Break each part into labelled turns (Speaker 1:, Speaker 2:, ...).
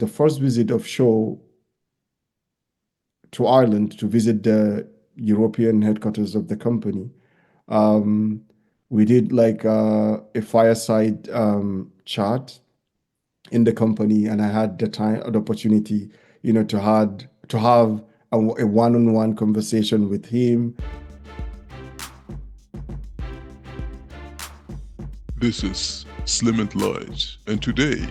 Speaker 1: the first visit of show to Ireland to visit the European headquarters of the company. Um, we did like a fireside chat in the company, and I had the opportunity, to have a one-on-one conversation with him.
Speaker 2: This is Slim and Light, and today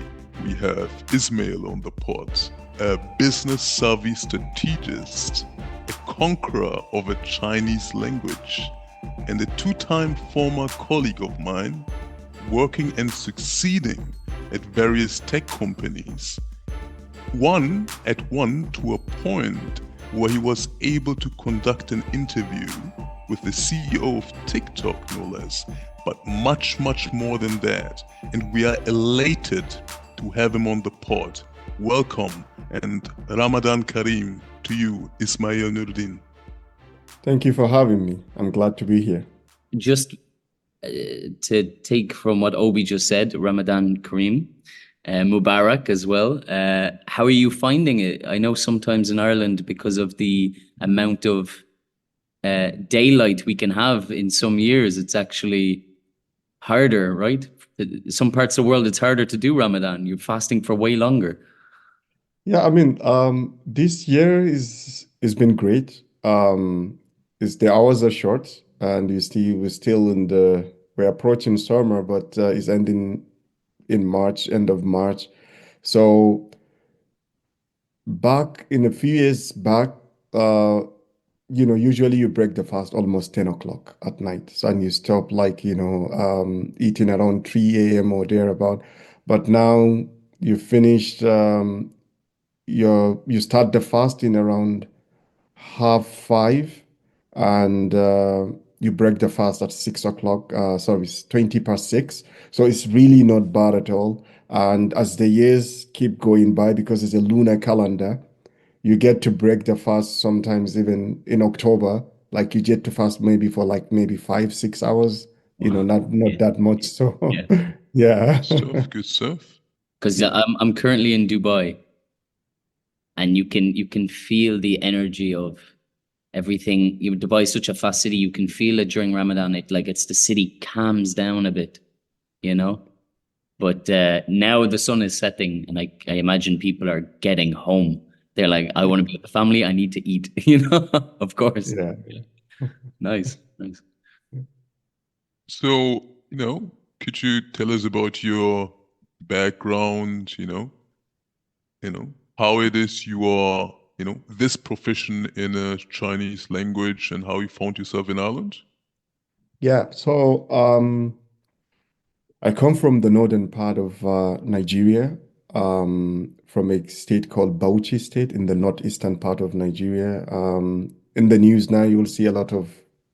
Speaker 2: we have Ismail on the pod, a business savvy strategist, a conqueror of a Chinese language, and a two-time former colleague of mine working and succeeding at various tech companies. One to a point where he was able to conduct an interview with the CEO of TikTok, no less, but much more than that. And we are elated to have him on the pod. Welcome and Ramadan Kareem to you, Ismail Nurudeen.
Speaker 1: Thank you for having me. I'm glad to be here.
Speaker 3: Just to take from what Obi just said, Ramadan Kareem, Mubarak as well. How are you finding it? I know sometimes in Ireland, because of the amount of daylight we can have in some years, it's actually harder, right? Some parts of the world, it's harder to do Ramadan. You're fasting for way longer.
Speaker 1: Yeah, I mean, this year is been great. Is the hours are short, and we're approaching summer, but it's ending in March, end of March. So back in a few years back, usually you break the fast almost 10 o'clock at night. So, and you stop eating around 3 a.m. or thereabout. But now you finished, you start the fasting around 5:30, and you break the fast at 6 o'clock. Sorry, it's 20 past 6. So it's really not bad at all. And as the years keep going by, because it's a lunar calendar, you get to break the fast sometimes even in October. Like you get to fast maybe for maybe 5, 6 hours,
Speaker 3: Wow.
Speaker 1: not that much. So
Speaker 3: Yeah.
Speaker 1: yeah.
Speaker 2: Good stuff.
Speaker 3: Because I'm currently in Dubai, and you can feel the energy of everything. Dubai is such a fast city. You can feel it during Ramadan. It's the city calms down a bit, you know. But now the sun is setting, and I imagine people are getting home. They're like, I want to be with the family. I need to eat, of course.
Speaker 1: Yeah.
Speaker 3: Nice.
Speaker 2: So, could you tell us about your background, how it is you are, this profession in a Chinese language and how you found yourself in Ireland?
Speaker 1: Yeah. So I come from the northern part of Nigeria, from a state called Bauchi State in the northeastern part of Nigeria. In the news now, you'll see a lot of,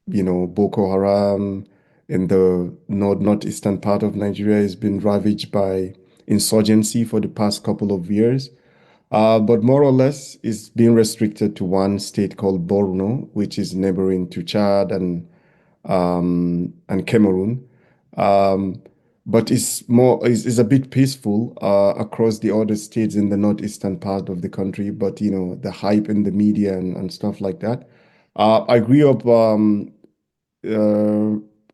Speaker 1: Boko Haram in the northeastern part of Nigeria has been ravaged by insurgency for the past couple of years. But more or less, it's been restricted to one state called Borno, which is neighboring to Chad and Cameroon. But it's a bit peaceful across the other states in the northeastern part of the country. But the hype in the media and stuff like that. I grew up, uh,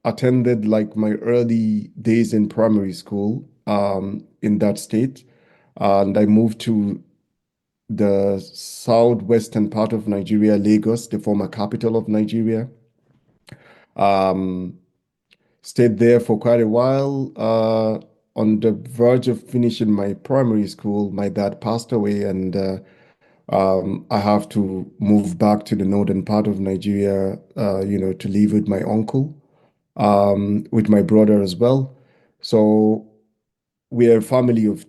Speaker 1: attended like my early days in primary school in that state, and I moved to the southwestern part of Nigeria, Lagos, the former capital of Nigeria. Um, Stayed there for quite a while. On the verge of finishing my primary school, my dad passed away, and I have to move back to the northern part of Nigeria, to live with my uncle, with my brother as well. So we are a family of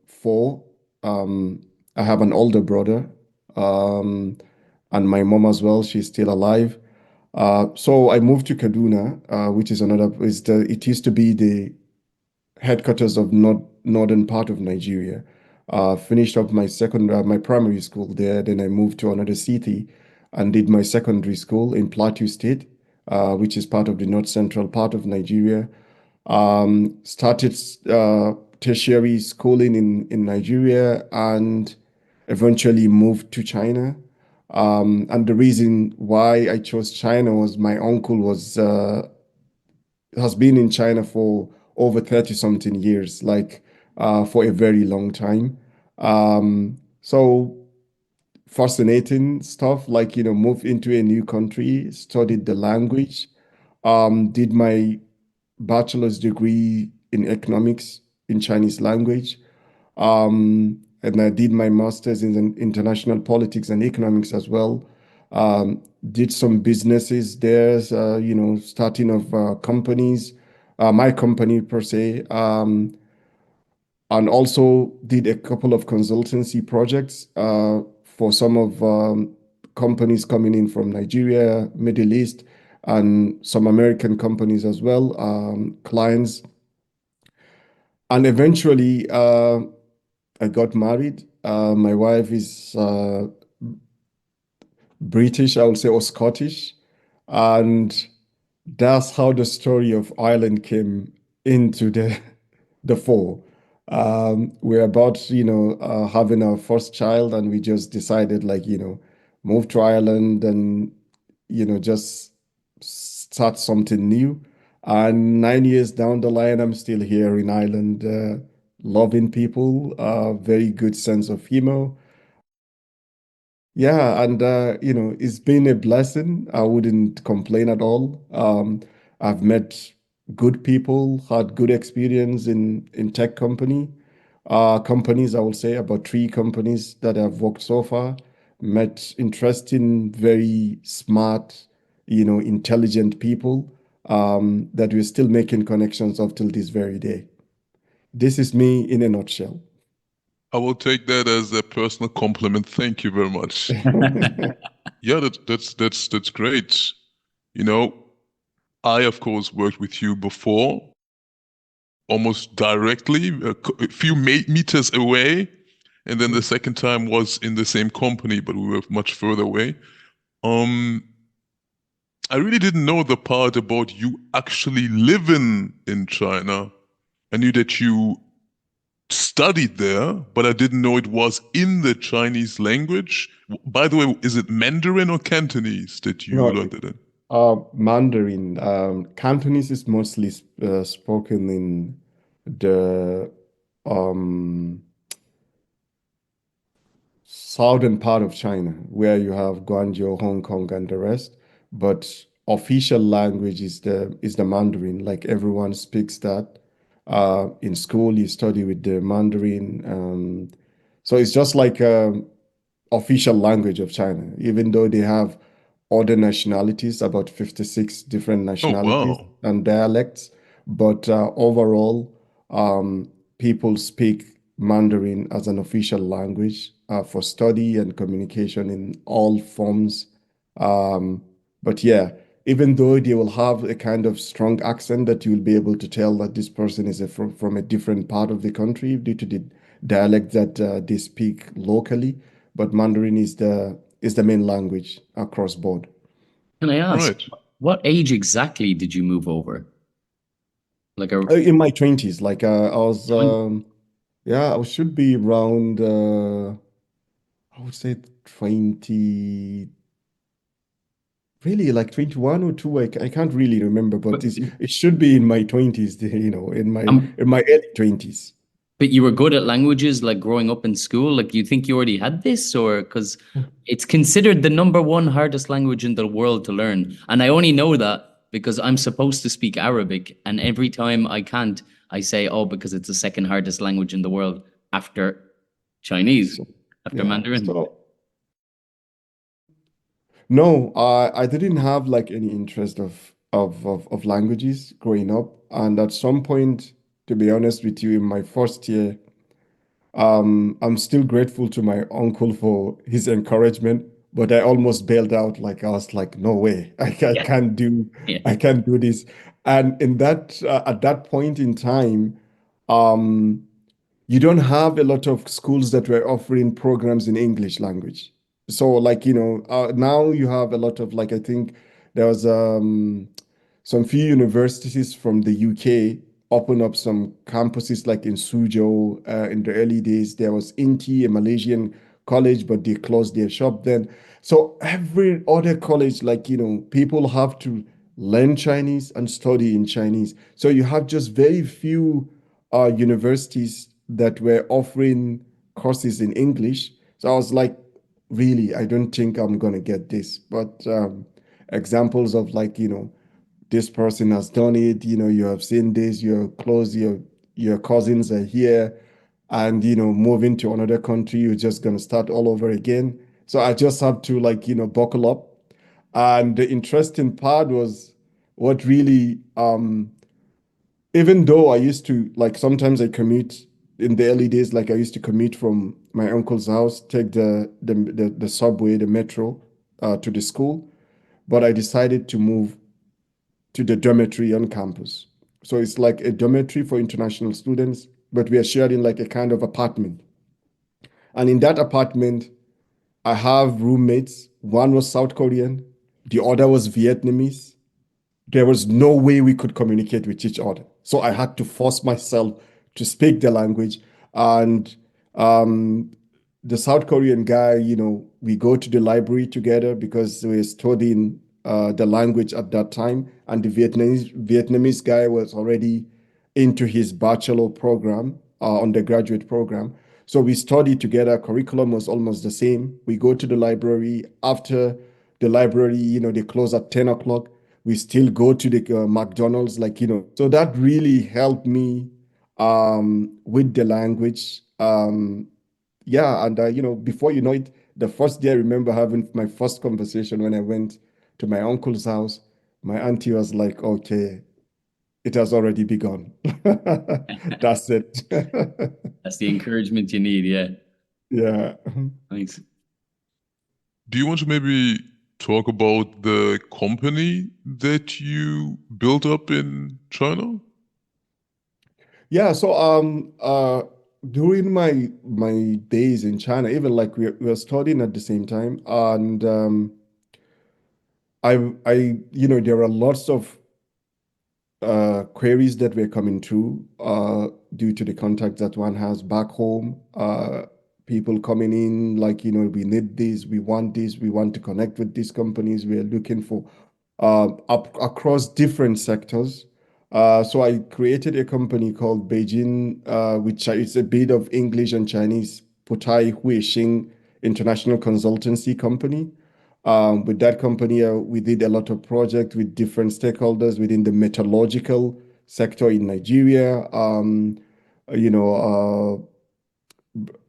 Speaker 1: four. I have an older brother, and my mom as well. She's still alive. So I moved to Kaduna, which is it used to be the headquarters of northern part of Nigeria. Finished up my primary school there. Then I moved to another city and did my secondary school in Plateau State, which is part of the north central part of Nigeria. Started tertiary schooling in Nigeria and eventually moved to China. And the reason why I chose China was my uncle has been in China for over 30 something years, like for a very long time. So fascinating stuff, like, moved into a new country, studied the language, did my bachelor's degree in economics in Chinese language. And I did my master's in international politics and economics as well. Did some businesses there, starting of companies, my company per se, and also did a couple of consultancy projects for some of companies coming in from Nigeria, Middle East, and some American companies as well, clients. And eventually, I got married. My wife is British, I would say, or Scottish. And that's how the story of Ireland came into the fore. We're about, having our first child, and we just decided, like, move to Ireland and, just start something new. And 9 years down the line, I'm still here in Ireland, loving people, very good sense of humor. Yeah, and it's been a blessing. I wouldn't complain at all. I've met good people, had good experience in tech companies. I will say about three companies that I've worked so far. Met interesting, very smart, intelligent people that we're still making connections of till this very day. This is me in a nutshell.
Speaker 2: I will take that as a personal compliment. Thank you very much. Yeah, that's great. You know, I of course worked with you before, almost directly, a few meters away, and then the second time was in the same company, but we were much further away. Um, I really didn't know the part about you actually living in China. I knew that you studied there, but I didn't know it was in the Chinese language. By the way, is it Mandarin or Cantonese that you
Speaker 1: No,
Speaker 2: learned it in?
Speaker 1: Mandarin. Cantonese is mostly spoken in the um, southern part of China, where you have Guangzhou, Hong Kong, and the rest. But official language is the Mandarin. Like everyone speaks that. In school, you study with the Mandarin. So it's just like official language of China, even though they have other nationalities, about 56 different
Speaker 2: Oh,
Speaker 1: nationalities
Speaker 2: wow.
Speaker 1: and dialects. But overall, people speak Mandarin as an official language for study and communication in all forms. Um, but yeah, even though they will have a kind of strong accent that you will be able to tell that this person is from a different part of the country due to the dialect that they speak locally, but Mandarin is the main language across board.
Speaker 3: Can I ask,
Speaker 2: Right.
Speaker 3: what age exactly did you move over? Like a
Speaker 1: In my 20s, like I was,
Speaker 3: 20?
Speaker 1: yeah, I should be around, I would say 20, really like 21 or 2. I can't really remember, but
Speaker 3: But,
Speaker 1: it should be in my 20s, in my
Speaker 3: um,
Speaker 1: in my early 20s.
Speaker 3: but you were good at languages like growing up in school? Like, do you think you already had this? Or because it's considered the number one hardest language in the world to learn. And I only know that because I'm supposed to speak Arabic. And every time I can't, I say, oh, because it's the second hardest language in the world after Chinese,
Speaker 1: So
Speaker 3: after
Speaker 1: yeah,
Speaker 3: Mandarin.
Speaker 1: no, I didn't have like any interest of languages growing up, and at some point, to be honest with you, in my first year, I'm still grateful to my uncle for his encouragement, but I almost bailed out. Like I was like, no way, I
Speaker 3: Yeah.
Speaker 1: can't do,
Speaker 3: Yeah.
Speaker 1: I can't do this. And in that at that point in time, um, you don't have a lot of schools that were offering programs in English language. So like, now you have a lot of, like, I think there was some few universities from the UK. open up some campuses like in Suzhou in the early days. There was Inti, a Malaysian college, but they closed their shop then. So every other college, like, people have to learn Chinese and study in Chinese. So you have just very few universities that were offering courses in English. So I was like, really, I don't think I'm going to get this. But examples of like, this person has done it, you have seen this, you're close, your cousins are here, and moving to another country, you're just gonna start all over again. So I just have to like, buckle up. And the interesting part was what really even though I used to like sometimes I commute in the early days, like I used to commute from my uncle's house, take the subway, the metro to the school, but I decided to move to the dormitory on campus. So it's like a dormitory for international students, but we are sharing like a kind of apartment. And in that apartment, I have roommates. One was South Korean, the other was Vietnamese. There was no way we could communicate with each other. So I had to force myself to speak the language. And um, the South Korean guy, we go to the library together because we were studying the language at that time. And the Vietnamese guy was already into his bachelor program, undergraduate program. So we studied together. Curriculum was almost the same. We go to the library. After the library, they close at 10 o'clock. We still go to the McDonald's, like, So that really helped me with the language. Yeah, and before you know it, the first day I remember having my first conversation when I went to my uncle's house, my auntie was like, "Okay, it has already begun." That's it.
Speaker 3: That's the encouragement you need. Yeah.
Speaker 1: Yeah.
Speaker 3: Thanks.
Speaker 2: Do you want to maybe talk about the company that you built up in China?
Speaker 1: Yeah, so during my days in China, even like we were studying at the same time, and there are lots of queries that were coming through due to the contacts that one has back home. People coming in like, we need this, we want to connect with these companies. We are looking for across different sectors. So I created a company called Beijing, which is a bit of English and Chinese, Putai Huixing International Consultancy Company. With that company, we did a lot of projects with different stakeholders within the metallurgical sector in Nigeria.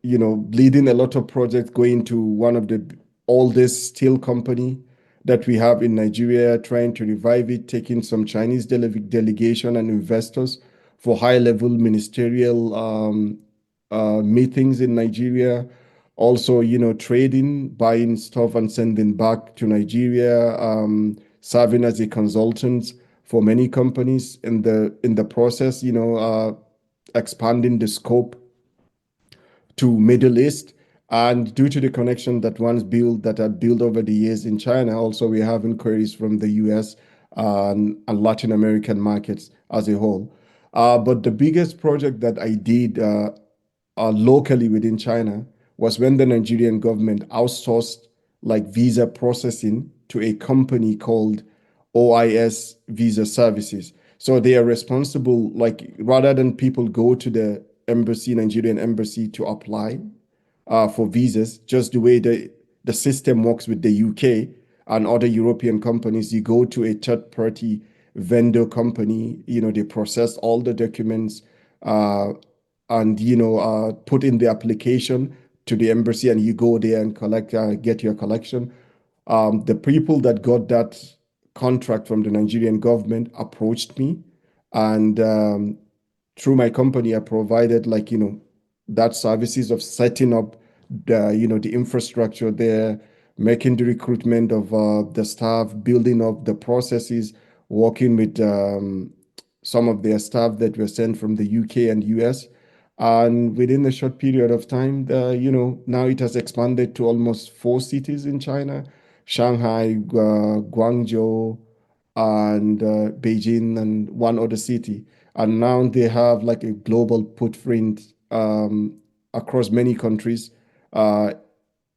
Speaker 1: You know, leading a lot of projects, going to one of the oldest steel company that we have in Nigeria, trying to revive it, taking some Chinese delegation and investors for high-level ministerial meetings in Nigeria. Also, trading, buying stuff and sending back to Nigeria, serving as a consultant for many companies in the process, expanding the scope to Middle East. And due to the connection that are built over the years in China, also we have inquiries from the US and Latin American markets as a whole. But the biggest project that I did locally within China was when the Nigerian government outsourced like visa processing to a company called OIS Visa Services. So they are responsible, like rather than people go to the embassy, Nigerian embassy to apply for visas, just the way the system works with the UK and other European companies, you go to a third party vendor company, they process all the documents uh, and, put in the application to the embassy and you go there and get your collection. The people that got that contract from the Nigerian government approached me and through my company, I provided like, that services of setting up the infrastructure there, making the recruitment of the staff, building up the processes, working with some of their staff that were sent from the UK and US. And within a short period of time, now it has expanded to almost 4 cities in China, Shanghai, Guangzhou, and Beijing, and one other city. and now they have like a global footprint across many countries uh,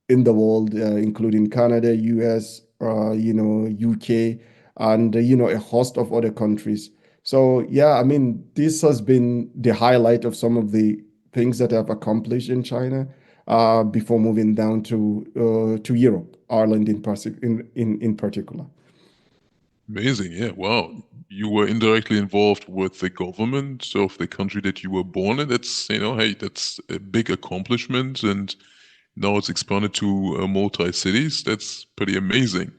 Speaker 1: in the world, including Canada, US, UK, and a host of other countries. So yeah, I mean, this has been the highlight of some of the things that I've accomplished in China before moving down to Europe, Ireland in particular.
Speaker 2: Amazing. Yeah. Wow. You were indirectly involved with the government of the country that you were born in. That's, hey, that's a big accomplishment. And now it's expanded to multi-cities. That's pretty amazing,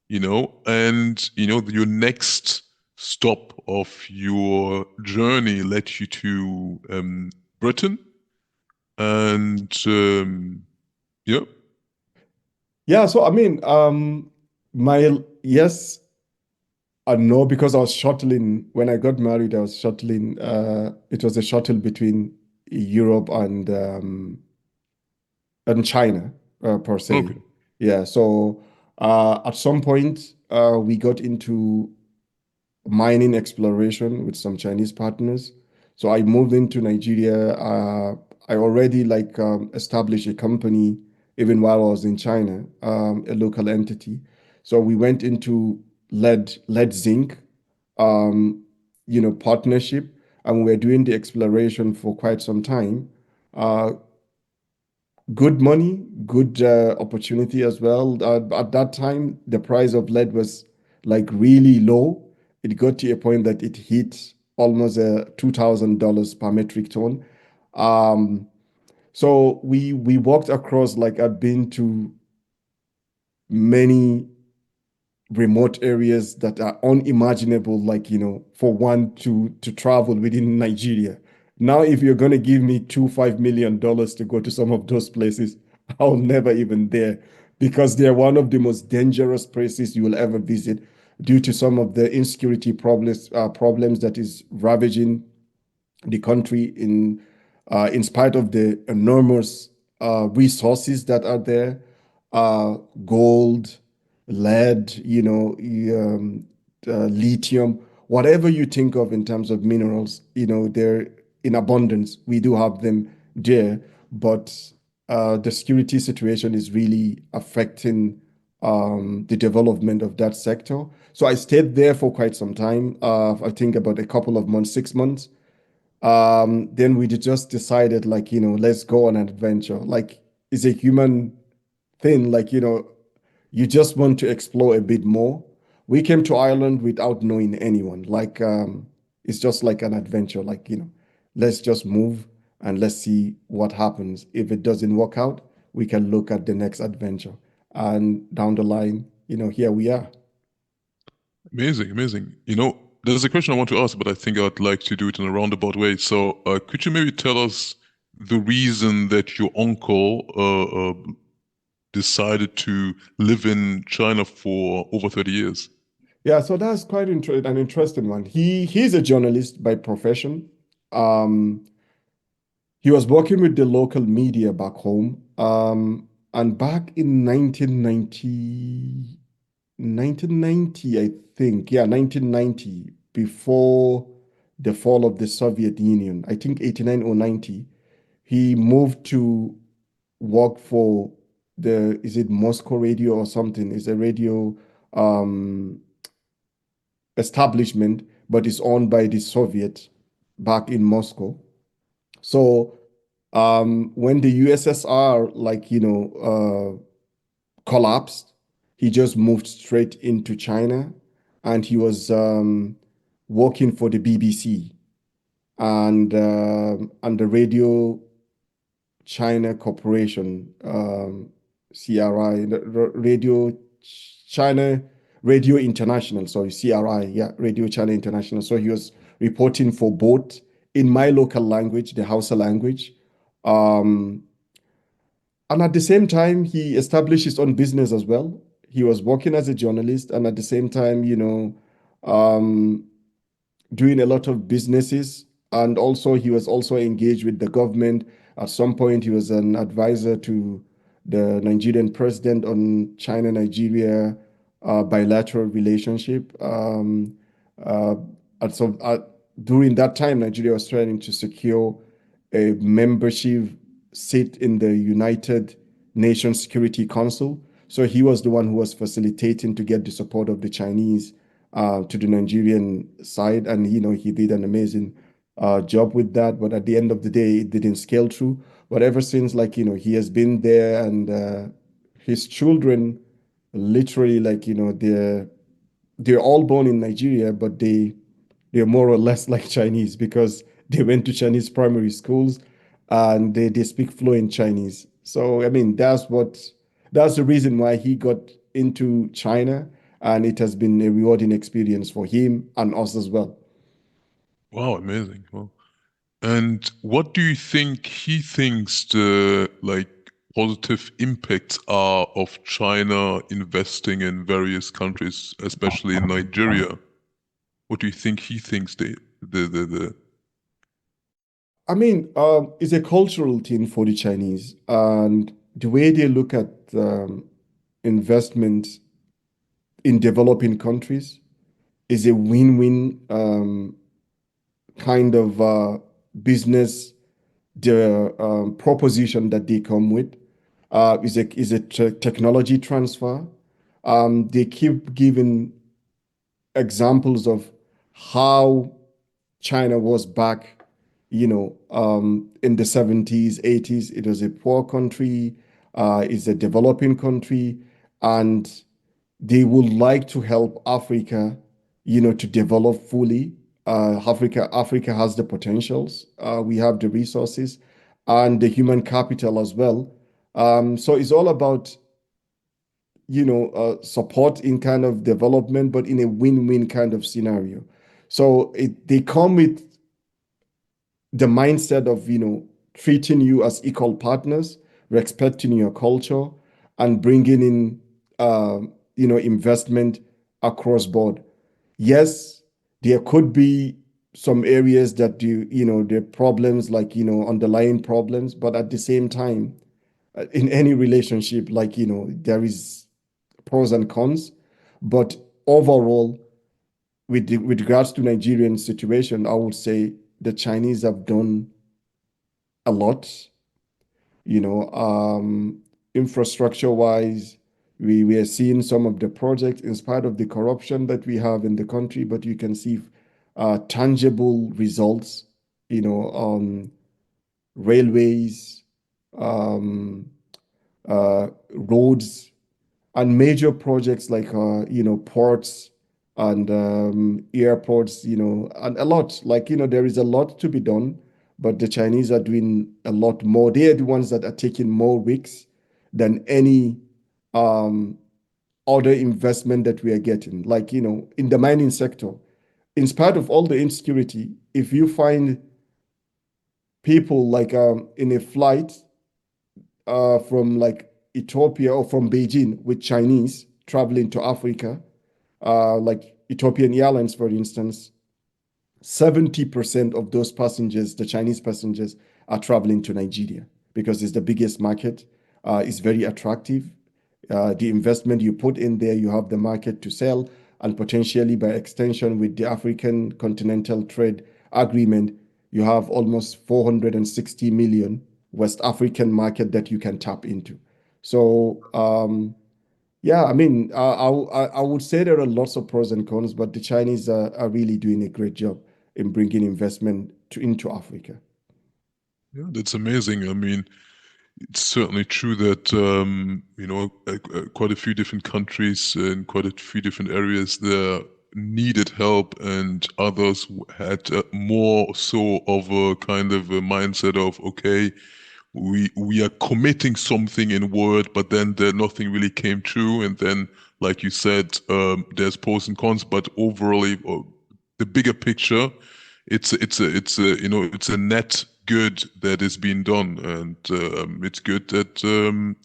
Speaker 2: And, your next stop of your journey led you to Britain. And, yeah.
Speaker 1: Yeah, so I mean, my yes and no, because I was shuttling when I got married. I was shuttling. It was a shuttle between Europe and China per se.
Speaker 2: Okay.
Speaker 1: Yeah. So at some point, we got into mining exploration with some Chinese partners. So I moved into Nigeria. I already like established a company even while I was in China, a local entity. So we went into lead zinc, um, partnership, and we were doing the exploration for quite some time. Uh, Good money, good opportunity as well. At that time, the price of lead was like really low. It got to a point that it hit almost $2,000 per metric ton. Um, so we walked across, like I've been to many remote areas that are unimaginable, like for one to travel within Nigeria. Now if you're going to give me $5 million to go to some of those places, I'll never even dare, because they're one of the most dangerous places you will ever visit due to some of the insecurity problems that is ravaging the country in spite of the enormous resources that are there, uh, gold, lead, lithium, whatever you think of in terms of minerals, they're in abundance. We do have them there, but the security situation is really affecting the development of that sector. So I stayed there for quite some time. I think about a couple of months, 6 months. Then we just decided, like, let's go on an adventure. Like, it's a human thing. Like, you just want to explore a bit more. We came to Ireland without knowing anyone. Like, it's just like an adventure. Like, let's just move and let's see what happens. If it doesn't work out, we can look at the next adventure. And down the line, here we are.
Speaker 2: Amazing, amazing. There's a question I want to ask, but I think I'd like to do it in a roundabout way. So, could you maybe tell us the reason that your uncle decided to live in China for over 30 years?
Speaker 1: Yeah, so that's quite an interesting one. He's a journalist by profession. Um, he was working with the local media back home. And back in 1990, I think, yeah, 1990, before the fall of the Soviet Union, I think 89 or 90, he moved to work for is it Moscow Radio or something? It's a radio um, establishment, but it's owned by the Soviet back in Moscow. So when the USSR, like, collapsed, he just moved straight into China, and he was working for the BBC and the Radio China Corporation, CRI, Radio China Radio International, sorry, CRI, yeah, Radio China International. So he was reporting for both in my local language, the Hausa language. Um, and at the same time, he established his own business as well. He was working as a journalist, and at the same time, um, doing a lot of businesses. And also, he was also engaged with the government. At some point, he was an advisor to the Nigerian president on China-Nigeria bilateral relationship. Uh, and so during that time, Nigeria was trying to secure a membership seat in the United Nations Security Council. So he was the one who was facilitating to get the support of the Chinese to the Nigerian side, and he did an amazing job with that. But at the end of the day, it didn't scale through. But ever since, he has been there, and his children, literally, they're all born in Nigeria, but they're more or less like Chinese because they went to Chinese primary schools and they speak fluent Chinese. So I mean that's the reason why he got into China, and it has been a rewarding experience for him and us as well.
Speaker 2: Wow, amazing. Well, and what do you think he thinks the positive impacts are of China investing in various countries, especially in Nigeria? What do you think he thinks the
Speaker 1: I mean, it's a cultural thing for the Chinese, and the way they look at investment in developing countries is a win-win kind of business the proposition that they come with is a technology transfer. They keep giving examples of how China was back, in the 70s, 80s. It was a poor country, it's a developing country, and they would like to help Africa, to develop fully. Africa has the potentials. We have the resources and the human capital as well. So it's all about, support in kind of development, but in a win-win kind of scenario. So they come with the mindset of, treating you as equal partners, respecting your culture, and bringing in, investment across board. Yes, there could be some areas that there are problems, underlying problems, but at the same time, in any relationship, there is pros and cons. But overall, with regards to Nigerian situation, I would say the Chinese have done a lot, infrastructure wise. We are seeing some of the projects in spite of the corruption that we have in the country, but you can see tangible results, on railways, um, roads, and major projects like ports and airports, and a lot, there is a lot to be done, but the Chinese are doing a lot more. They are the ones that are taking more risks than any um, other investment that we are getting, in the mining sector. In spite of all the insecurity, if you find people in a flight from Ethiopia or from Beijing with Chinese traveling to Africa, like Ethiopian Airlines, for instance, 70% of those passengers, the Chinese passengers, are traveling to Nigeria because it's the biggest market. It's very attractive. The investment you put in there, you have the market to sell, and potentially by extension with the African Continental Trade Agreement, you have almost 460 million West African market that you can tap into. So, yeah, I mean, I would say there are lots of pros and cons, but the Chinese are really doing a great job in bringing investment into Africa.
Speaker 2: Yeah, that's amazing. I mean, it's certainly true that quite a few different countries in quite a few different areas there needed help, and others had more so of a kind of a mindset of, okay, we are committing something in word, but then there nothing really came true. And then, like you said, there's pros and cons, but overall, the bigger picture, it's a net good that is being done, and it's good that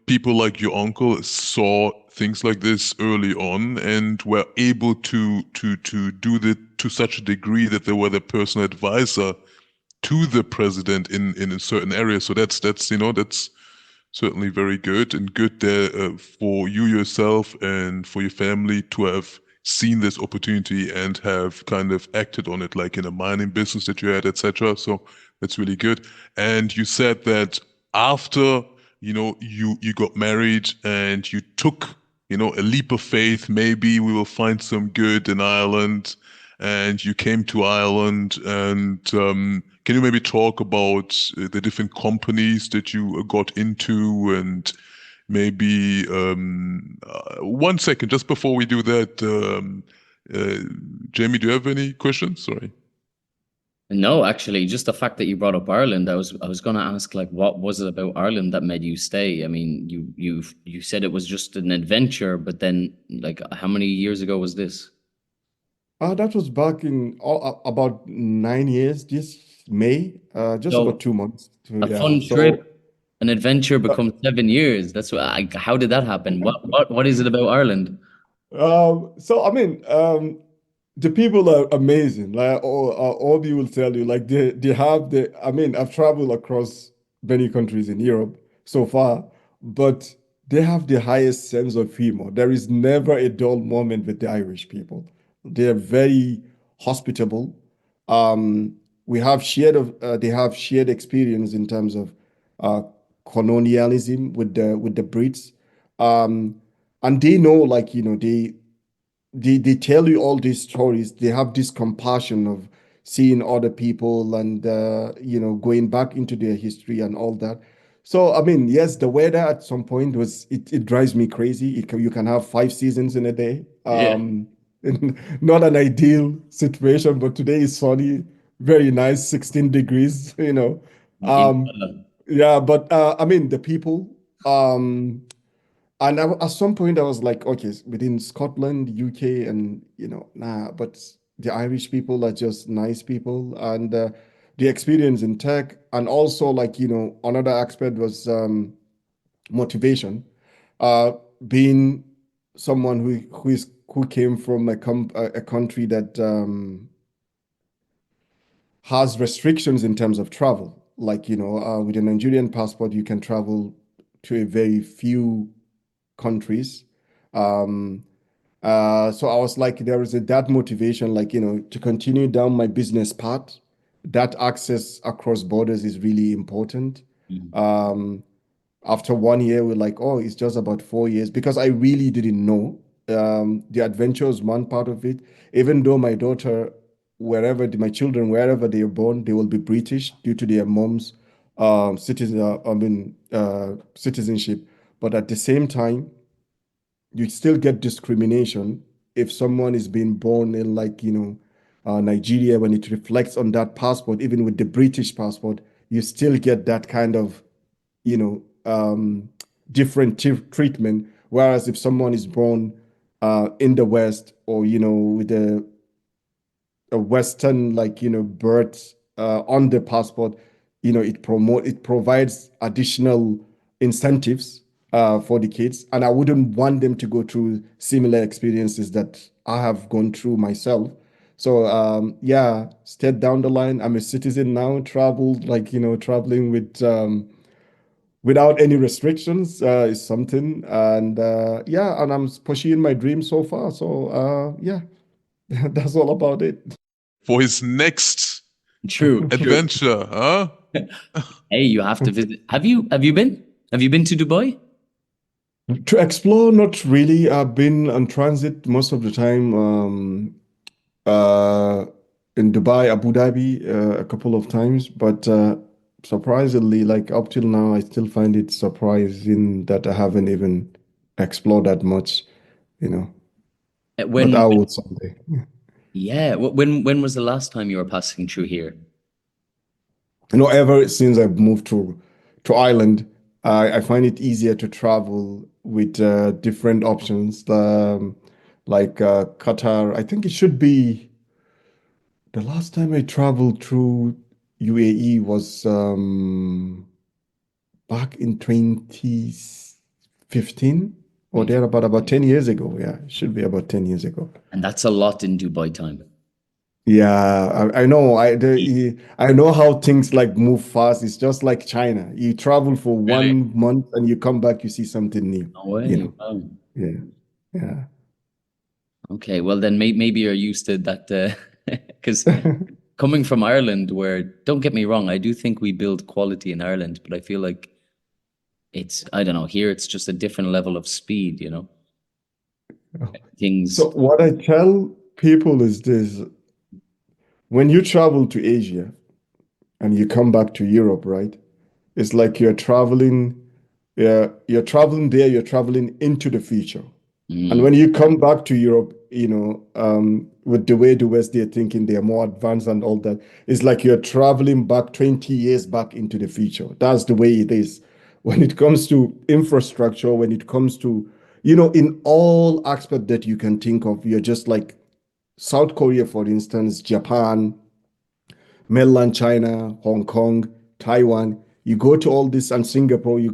Speaker 2: people like your uncle saw things like this early on and were able to do that to such a degree that they were the personal advisor to the president in a certain area. So that's certainly very good, and good there for you yourself and for your family to have seen this opportunity and have kind of acted on it, like in a mining business that you had, etc. So that's really good. And you said that after, you got married and you took, a leap of faith, maybe we will find some good in Ireland, and you came to Ireland. And can you maybe talk about the different companies that you got into? And maybe 1 second, just before we do that, uh, Jamie, do you have any questions? Sorry.
Speaker 3: No, actually, just the fact that you brought up Ireland, I was gonna ask, like, what was it about Ireland that made you stay? I mean, you said it was just an adventure, but then, like, how many years ago was this?
Speaker 1: That was back in about 9 years, this May, just about
Speaker 3: So
Speaker 1: 2 months.
Speaker 3: a
Speaker 1: Yeah.
Speaker 3: fun
Speaker 1: So,
Speaker 3: trip, an adventure
Speaker 1: uh,
Speaker 3: becomes 7 years. That's what how did that happen? What is it about Ireland?
Speaker 1: I mean, the people are amazing. Like all you will tell you, like they have the. I mean, I've traveled across many countries in Europe so far, but they have the highest sense of humor. There is never a dull moment with the Irish people. They are very hospitable. Um, they have shared experience in terms of uh, colonialism with the Brits. Um, and they know, like, they tell you all these stories. They have this compassion of seeing other people and going back into their history and all that. So I mean, yes, the weather at some point it drives me crazy. You can have 5 seasons in a day.
Speaker 3: Yeah.
Speaker 1: Not an ideal situation, but today is sunny, very nice, 16 degrees, Um, yeah, but I mean the people. Um, and at some point, I was like, okay, within Scotland, UK, and nah, but the Irish people are just nice people, and the experience in tech, and also like another aspect was motivation. Uh, Being someone who came from a country that has restrictions in terms of travel. Like with a Nigerian passport, you can travel to a very few countries. Um, so I was like, there is that motivation, like, to continue down my business path. That access across borders is really important.
Speaker 3: Mhm.
Speaker 1: Um, After 1 year, we're like, oh, it's just about 4 years because I really didn't know. The adventure is one part of it. Even though my daughter, my children, wherever they are born, they will be British due to their mom's citizenship. But at the same time, you still get discrimination if someone is being born in like Nigeria. When it reflects on that passport, even with the British passport, you still get that kind of you know different treatment. Whereas if someone is born in the West, or with a Western, like birth on the passport, it provides additional incentives for the kids, and I wouldn't want them to go through similar experiences that I have gone through myself. So yeah, step down the line, I'm a citizen now, traveled, like traveling without any restrictions is something, and yeah, and I'm pursuing my dream so far. So yeah, that's all about it.
Speaker 2: For his next
Speaker 3: True, true.
Speaker 2: adventure, huh?
Speaker 3: Hey, you have to visit. Have you been? Have you been to Dubai?
Speaker 1: To explore, not really. I've been on transit most of the time, uh, in Dubai, Abu Dhabi, a couple of times, but surprisingly, like up till now, I still find it surprising that I haven't even explored that much, you know. But
Speaker 3: When
Speaker 1: I will someday.
Speaker 3: Yeah. When was the last time you were passing through here?
Speaker 1: Ever since I've moved to Ireland, I find it easier to travel with different options, like Qatar. I think it should be the last time I traveled through UAE was back in 2015 or there, about 10 years ago. Yeah, it should be about 10 years ago.
Speaker 3: And that's a lot in Dubai time.
Speaker 1: Yeah, I know. I know how things like move fast. It's just like China. You travel for
Speaker 3: Really?
Speaker 1: 1 month and you come back, you see something new,
Speaker 3: No
Speaker 1: you
Speaker 3: way.
Speaker 1: know.
Speaker 3: Wow.
Speaker 1: Yeah. Yeah.
Speaker 3: Okay, well then maybe you're used to that because coming from Ireland, where don't get me wrong, I do think we build quality in Ireland, but I feel like it's I don't know, here it's just a different level of speed, you know.
Speaker 1: So
Speaker 3: Things
Speaker 1: what I tell people is this: when you travel to Asia and you come back to Europe, right? It's like you're traveling, yeah, you're traveling there, you're traveling into the future. And
Speaker 3: mm,
Speaker 1: when you come back to Europe, with the way the West they're thinking, they're more advanced and all that, it's like you're traveling back 20 years back into the future. That's the way it is. When it comes to infrastructure, when it comes to, in all aspects that you can think of, you're just like South Korea, for instance, Japan, mainland China, Hong Kong, Taiwan. You go to all this and Singapore, you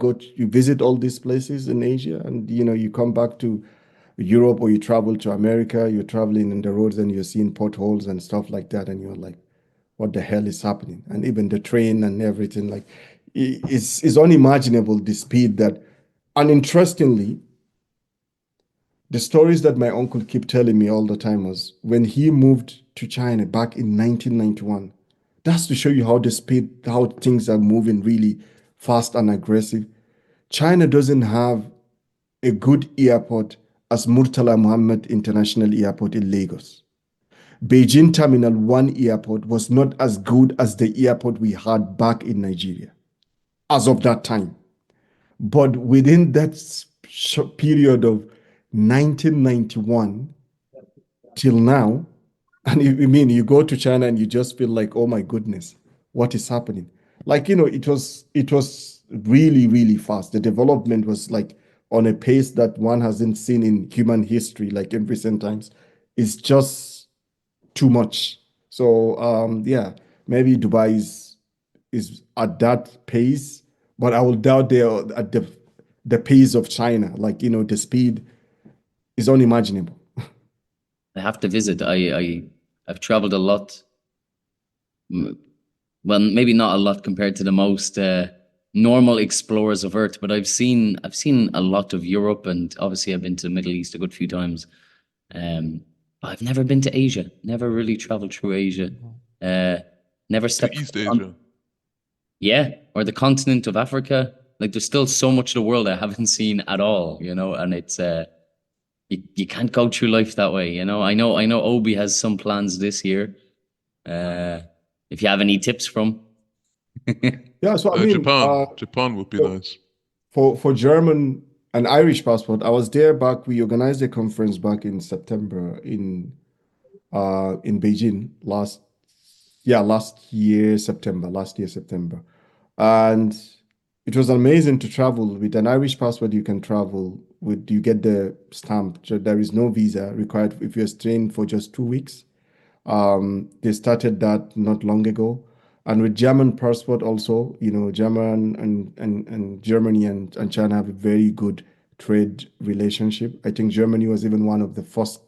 Speaker 1: visit all these places in Asia, and you come back to Europe or you travel to America, you're traveling in the roads and you're seeing potholes and stuff like that, and you're like, what the hell is happening? And even the train and everything, like it's unimaginable the speed that. And interestingly, the stories that my uncle kept telling me all the time was when he moved to China back in 1991. That's to show you how the speed, how things are moving really fast and aggressive. China doesn't have a good airport as Murtala Muhammad International Airport in Lagos. Beijing Terminal 1 airport was not as good as the airport we had back in Nigeria as of that time. But within that period of 1991 till now, and you go to China and you just feel like, oh my goodness, what is happening? Like, it was really, really fast. The development was like on a pace that one hasn't seen in human history, like in recent times. It's just too much. So yeah, maybe Dubai is at that pace, but I will doubt they're at the pace of China. Like, the speed is unimaginable.
Speaker 3: I have to visit. I've traveled a lot. Well, maybe not a lot compared to the most normal explorers of Earth, but I've seen a lot of Europe, and obviously I've been to the Middle East a good few times. But I've never been to Asia. Never really traveled through Asia. Uh, Never
Speaker 2: To
Speaker 3: stepped
Speaker 2: East
Speaker 3: foot on,
Speaker 2: Asia.
Speaker 3: yeah, or the continent of Africa. Like there's still so much of the world I haven't seen at all, and it's you can't go through life that way, I know Obi has some plans this year. Uh, if you have any tips from.
Speaker 1: Yeah, so I mean,
Speaker 2: Japan would be nice.
Speaker 1: for German and Irish passport, I was there back. We organized a conference back in September in Beijing last year September, and it was amazing to travel with an Irish passport. You can travel with you get the stamp. So there is no visa required if you're staying for just 2 weeks. They started that not long ago. And with German passport also, German and Germany and China have a very good trade relationship. I think Germany was even one of the first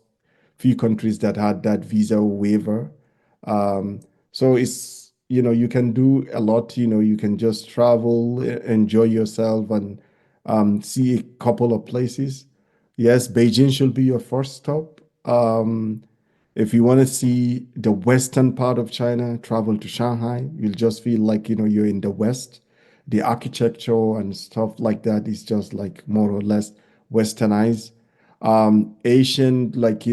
Speaker 1: few countries that had that visa waiver. Um, so you can do a lot, you can just travel, enjoy yourself and see a couple of places. Yes, Beijing should be your first stop. If you want to see the western part of China, travel to Shanghai. You'll just feel like, you're in the West. The architecture and stuff like that is just like more or less westernized. Asian, like,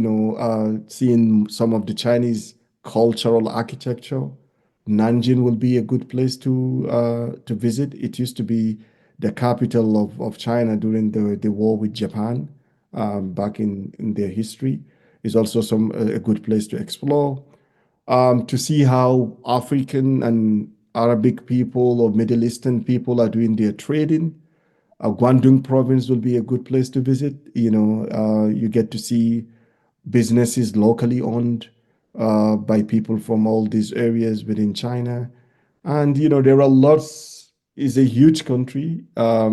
Speaker 1: seeing some of the Chinese cultural architecture. Nanjing will be a good place to visit. It used to be the capital of China during the war with Japan, back in their history. Is also a good place to explore, to see how African and Arabic people or Middle Eastern people are doing their trading. Guangdong province will be a good place to visit. You get to see businesses locally owned by people from all these areas within China. And, there are lots, it's a huge country, uh,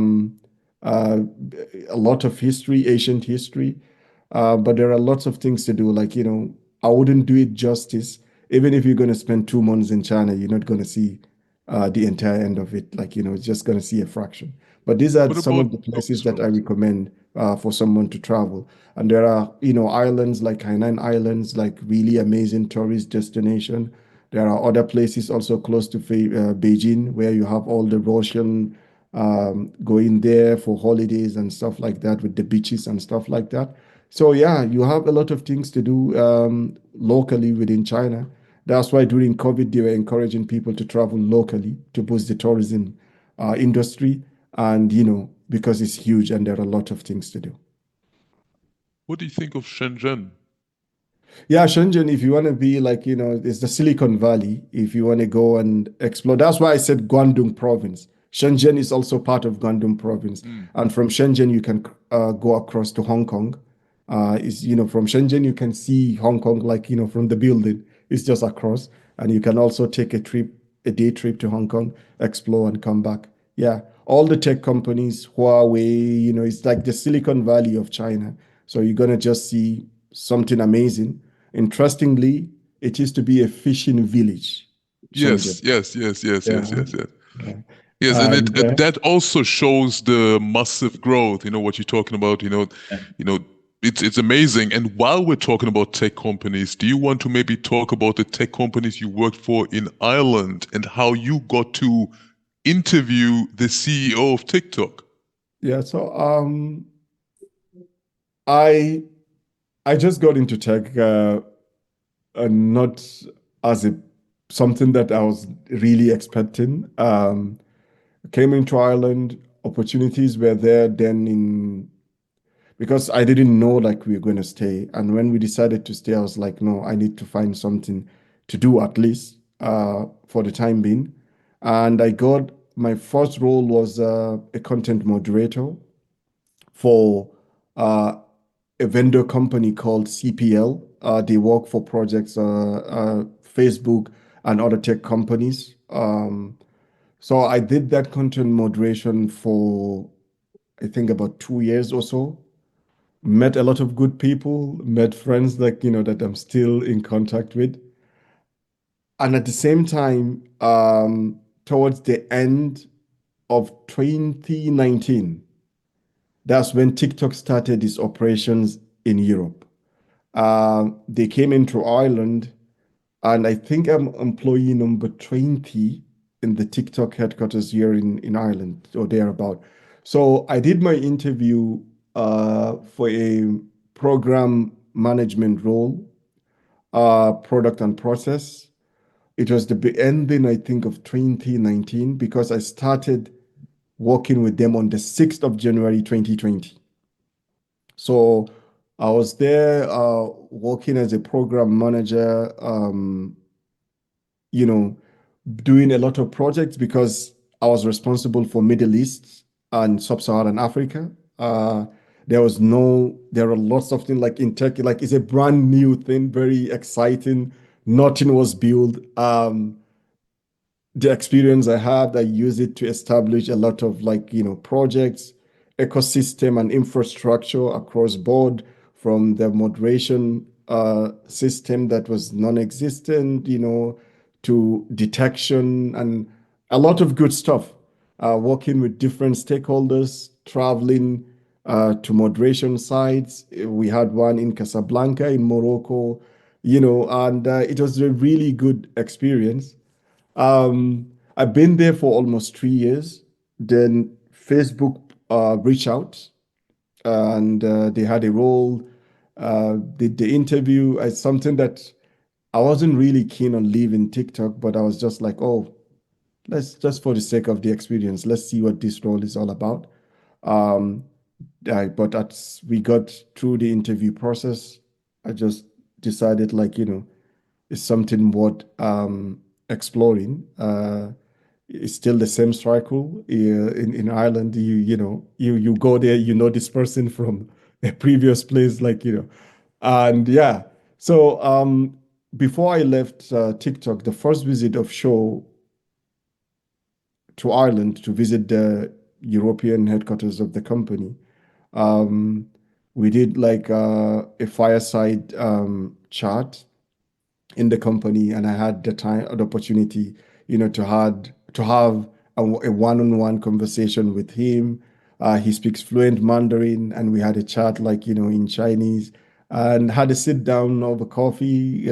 Speaker 1: a lot of history, ancient history, but there are lots of things to do. Like, I wouldn't do it justice. Even if you're going to spend 2 months in China, you're not going to see the entire end of it. Like, it's just going to see a fraction. But these are
Speaker 2: What
Speaker 1: some
Speaker 2: about,
Speaker 1: of the
Speaker 2: oh,
Speaker 1: places that I
Speaker 2: sorry.
Speaker 1: recommend for someone to travel. And there are, islands like Hainan Islands, like really amazing tourist destination. There are other places also close to Beijing where you have all the Russian going there for holidays and stuff like that with the beaches and stuff like that. So yeah, you have a lot of things to do locally within China. That's why during COVID, they were encouraging people to travel locally to boost the tourism industry. And, because it's huge and there are a lot of things to do.
Speaker 2: What do you think of Shenzhen?
Speaker 1: Yeah, Shenzhen, if you want to be like, it's the Silicon Valley, if you want to go and explore. That's why I said Guangdong province. Shenzhen is also part of Guangdong province.
Speaker 2: Mm.
Speaker 1: And from Shenzhen, you can go across to Hong Kong. From Shenzhen, you can see Hong Kong, like, from the building. It's just across. And you can also take a day trip to Hong Kong, explore and come back. Yeah, all the tech companies, Huawei, it's like the Silicon Valley of China. So you're going to just see something amazing. Interestingly, it used to be a fishing village,
Speaker 2: Yes,
Speaker 1: Shenzhen.
Speaker 2: yes, yes, yes, yes,
Speaker 1: Yeah.
Speaker 2: yes, yes.
Speaker 1: Yeah.
Speaker 2: Yes, and
Speaker 1: And
Speaker 2: that also shows the massive growth. You know what you're talking about. You know, it's amazing. And while we're talking about tech companies, do you want to maybe talk about the tech companies you worked for in Ireland and how you got to interview the CEO of TikTok?
Speaker 1: yeah, so I I just got into tech not as a something that I was really expecting. Came into Ireland, opportunities were there then in because I didn't know like we were going to stay. And when we decided to stay, I was like, no, I need to find something to do at least for the time being. And I got my first role was a content moderator for uh, a vendor company called CPL. They work for projects, Facebook and other tech companies. So I did that content moderation for, I think, about 2 years or so. Met a lot of good people, met friends like, that I'm still in contact with. And at the same time, towards the end of 2019, that's when TikTok started its operations in Europe. They came into Ireland, and I think I'm employee number 20 in the TikTok headquarters here in Ireland or thereabout. So I did my interview for a program management role, product and process. It was the ending, I think, of 2019 because I started working with them on the 6th of January 2020. So I was there working as a program manager, you know, doing a lot of projects because I was responsible for Middle East and Sub-Saharan Africa. Uh, there are lots of things like in Turkey, like it's a brand new thing, very exciting. Nothing was built. The experience I had, I use it to establish a lot of projects, ecosystem and infrastructure across board from the moderation system that was non-existent, to detection and a lot of good stuff. Working with different stakeholders, traveling to moderation sites. We had one in Casablanca in Morocco, and it was a really good experience. I've been there for almost 3 years. Then Facebook reached out and they had a role, did the interview. It's something that I wasn't really keen on leaving TikTok, but I was just like, oh, let's just for the sake of the experience, let's see what this role is all about. Um, but as we got through the interview process, I just decided it's something worth exploring. It's still the same cycle in Ireland. You go there, this person from a previous place, and yeah. So before I left TikTok, the first visit of show to Ireland to visit the European headquarters of the company, um, we did like a fireside chat in the company, and I had the opportunity, to have a one-on-one conversation with him, He speaks fluent Mandarin, and we had a chat like, in Chinese, and had a sit down over coffee.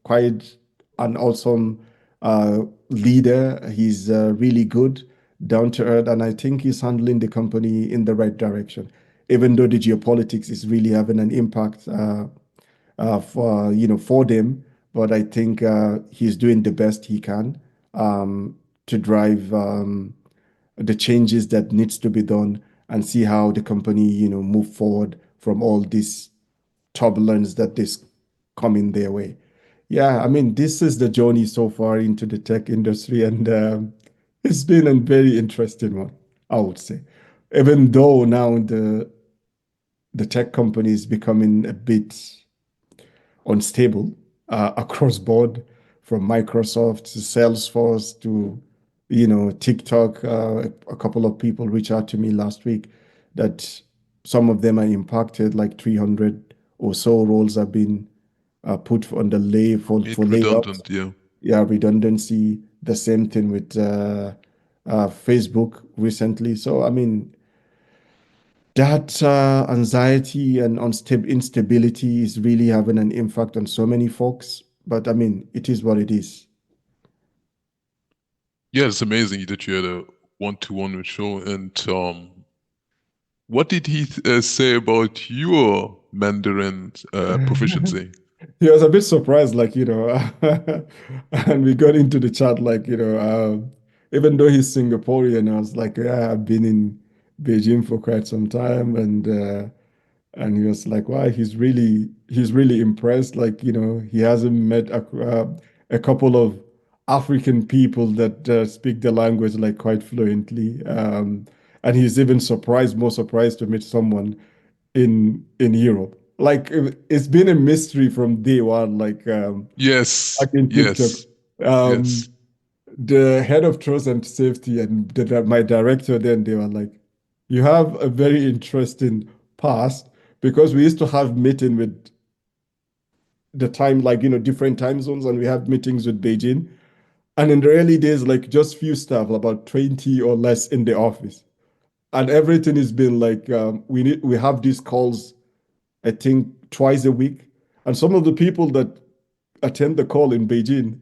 Speaker 1: Quite an awesome leader. He's really good, down to earth, and I think he's handling the company in the right direction, even though the geopolitics is really having an impact for them. But I think he's doing the best he can to drive the changes that needs to be done and see how the company move forward from all this turbulence that is coming their way. Yeah, I mean, this is the journey so far into the tech industry, and it's been a very interesting one, I would say. Even though now the tech company is becoming a bit unstable across board, from Microsoft to Salesforce to TikTok. A couple of people reached out to me last week that some of them are impacted, like 300 or so roles have been put on the lay for
Speaker 2: Made
Speaker 1: layoffs.
Speaker 2: redundant, yeah.
Speaker 1: Yeah, redundancy. The same thing with Facebook recently. So I mean, that anxiety and instability is really having an impact on so many folks. But I mean, it is what it is.
Speaker 2: Yeah, it's amazing that you had a one-to-one with Show. And what did he say about your Mandarin proficiency?
Speaker 1: He was a bit surprised, like, and we got into the chat, like, even though he's Singaporean, I was like, yeah, I've been in Beijing for quite some time, and he was like, wow, he's really impressed. Like, he hasn't met a couple of African people that speak the language like quite fluently. And he's even more surprised to meet someone in Europe. Like it's been a mystery from day one, like
Speaker 2: Yes,
Speaker 1: back in TikTok.
Speaker 2: yes,
Speaker 1: Um,
Speaker 2: yes.
Speaker 1: the head of trust and safety and my director, then they were like, you have a very interesting past, because we used to have meeting with the time, like, different time zones, and we had meetings with Beijing. And in the early days, like just few staff, about 20 or less in the office. And everything has been like we have these calls, I think, twice a week. And some of the people that attend the call in Beijing,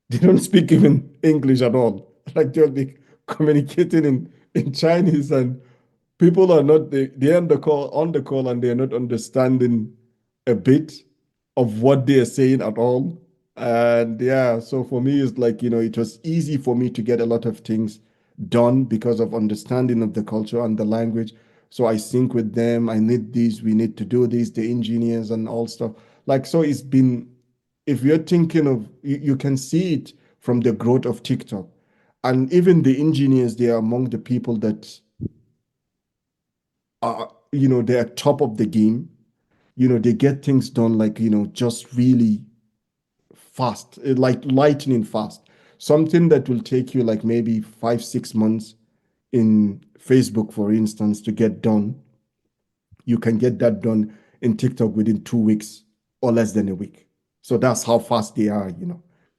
Speaker 1: they don't speak even English at all. Like they'll be communicating in Chinese, and people are not they're on the call and they're not understanding a bit of what they're saying at all. And yeah, so for me, it's like, it was easy for me to get a lot of things done because of understanding of the culture and the language. So I sync with them. I need this, we need to do this, the engineers and all stuff. Like, so it's been, if you're thinking of, you can see it from the growth of TikTok. And even the engineers, they are among the people that are, they're top of the game. They get things done like, just really fast, like lightning fast. Something that will take you like maybe 5, 6 months in Facebook, for instance, to get done. You can get that done in TikTok within 2 weeks or less than a week. So that's how fast they are.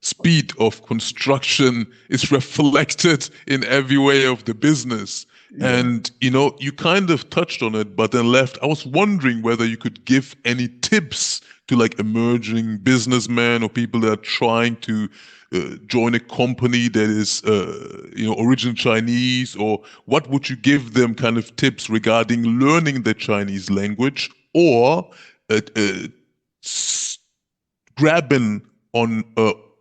Speaker 2: Speed of construction is reflected in every way of the business.
Speaker 1: Yeah.
Speaker 2: And, you kind of touched on it, but then left. I was wondering whether you could give any tips to like emerging businessmen or people that are trying to join a company that is, origin Chinese, or what would you give them kind of tips regarding learning the Chinese language, or uh, uh, grabbing on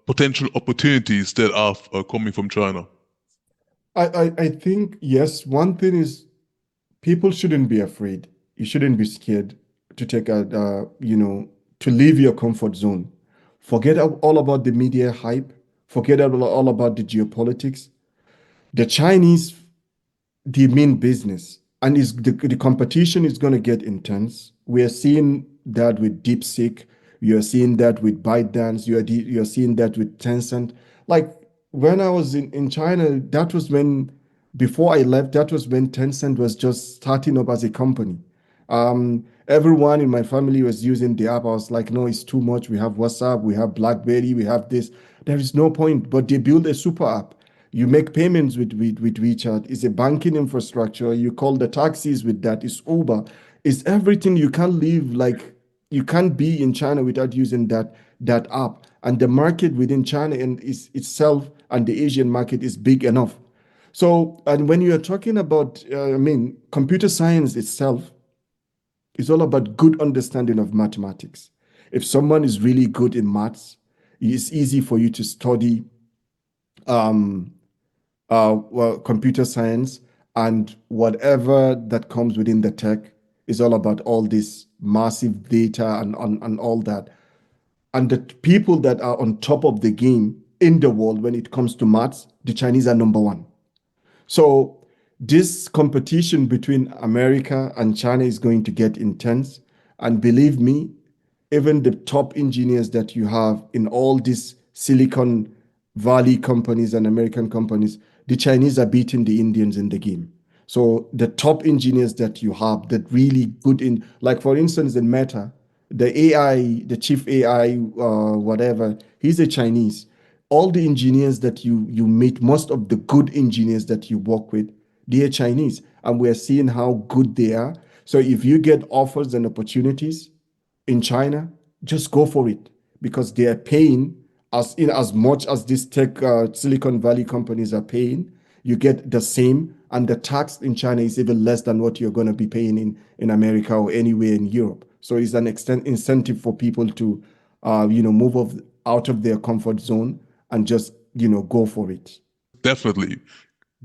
Speaker 2: potential opportunities that are coming from China?
Speaker 1: I think, yes, one thing is people shouldn't be afraid. You shouldn't be scared to take to leave your comfort zone. Forget all about the media hype. Forget all about the geopolitics. The Chinese, they mean business, and the competition is going to get intense. We are seeing that with DeepSeek. You are seeing that with ByteDance. You're seeing that with Tencent. Like when I was in China, that was when, before I left, that was when Tencent was just starting up as a company. Everyone in my family was using the app. I was like, no, it's too much. We have WhatsApp, we have BlackBerry, we have this. There is no point. But they built a super app. You make payments with WeChat. It's a banking infrastructure. You call the taxis with that. It's Uber. It's everything. You can't live like you can't be in China without using that app. And the market within China and is itself and the Asian market is big enough. So, and when you are talking about, computer science itself is all about good understanding of mathematics. If someone is really good in maths, it's easy for you to study um, computer science, and whatever that comes within the tech is all about all this massive data and all that. And the people that are on top of the game in the world when it comes to maths, the Chinese are number one. So this competition between America and China is going to get intense. And believe me, even the top engineers that you have in all these Silicon Valley companies and American companies, the Chinese are beating the Indians in the game. So the top engineers that you have that really good in, like for instance, in Meta, the AI, the chief AI, whatever, he's a Chinese. All the engineers that you meet, most of the good engineers that you work with, they are Chinese, and we're seeing how good they are. So if you get offers and opportunities in China, just go for it because they are paying as in as much as these tech Silicon Valley companies are paying. You get the same, and the tax in China is even less than what you're going to be paying in America or anywhere in Europe. So it's an extent incentive for people to, move out of their comfort zone and just go for it.
Speaker 2: Definitely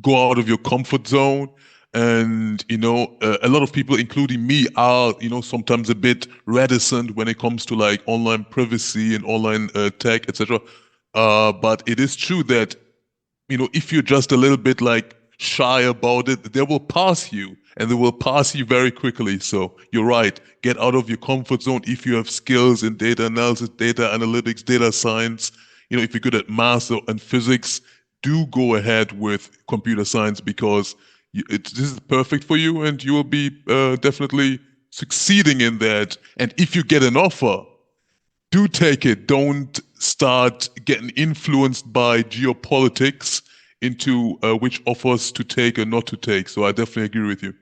Speaker 2: go out of your comfort zone. And a lot of people, including me, are sometimes a bit reticent when it comes to like online privacy and online tech, etc. But it is true that if you're just a little bit like shy about it, they will pass you, and they will pass you very quickly. So you're right. Get out of your comfort zone if you have skills in data analysis, data analytics, data science. If you're good at math and physics, do go ahead with computer science because this is perfect for you, and you will be definitely succeeding in that. And if you get an offer, do take it. Don't start getting influenced by geopolitics into which offers to take and not to take. So I definitely agree with you.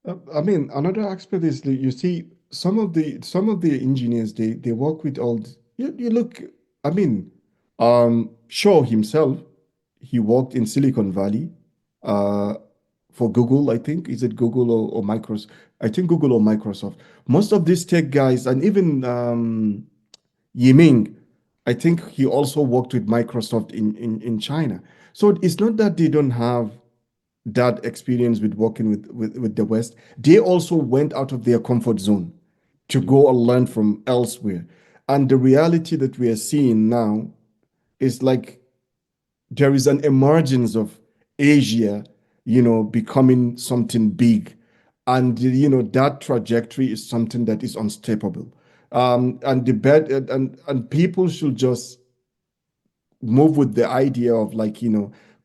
Speaker 1: Another aspect is that you see some of the engineers they work with all you look. Shaw himself, he worked in Silicon Valley, uh, for Google. I think is it Google or Microsoft? I think Google or Microsoft. Most of these tech guys, and even Yiming, I think he also worked with Microsoft in China. So it's not that they don't have that experience with working with the West. They also went out of their comfort zone to go and learn from elsewhere. And the reality that we are seeing now is like there is an emergence of Asia, becoming something big. And, that trajectory is something that is unstoppable. And the bed and people should just move with the idea of like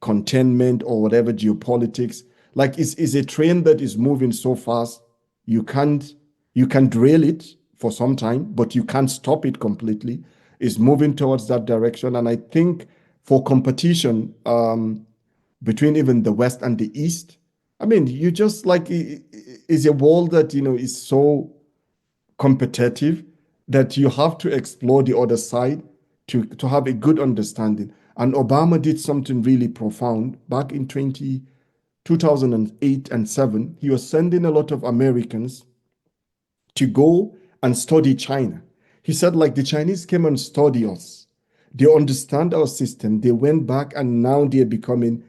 Speaker 1: containment or whatever geopolitics. Like is a train that is moving so fast you can't you can derail it for some time but you can't stop it completely. Is moving towards that direction, and I think for competition between even the West and the East, you just like is a world that is so competitive that you have to explore the other side to have a good understanding. And Obama did something really profound back in 2008 and 7. He was sending a lot of Americans to go and study China. He said, like, the Chinese came and study us. They understand our system. They went back and now they're becoming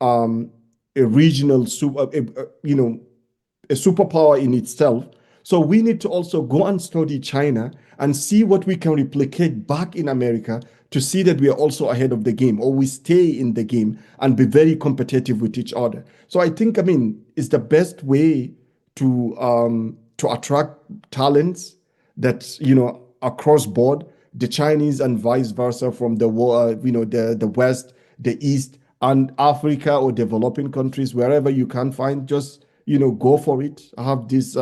Speaker 1: um, a regional super, a superpower in itself. So we need to also go and study China and see what we can replicate back in America to see that we are also ahead of the game or we stay in the game and be very competitive with each other. So I think, it's the best way to attract talents that, across board, the Chinese and vice versa from the the West, the East, and Africa or developing countries, wherever you can find, just go for it. Have this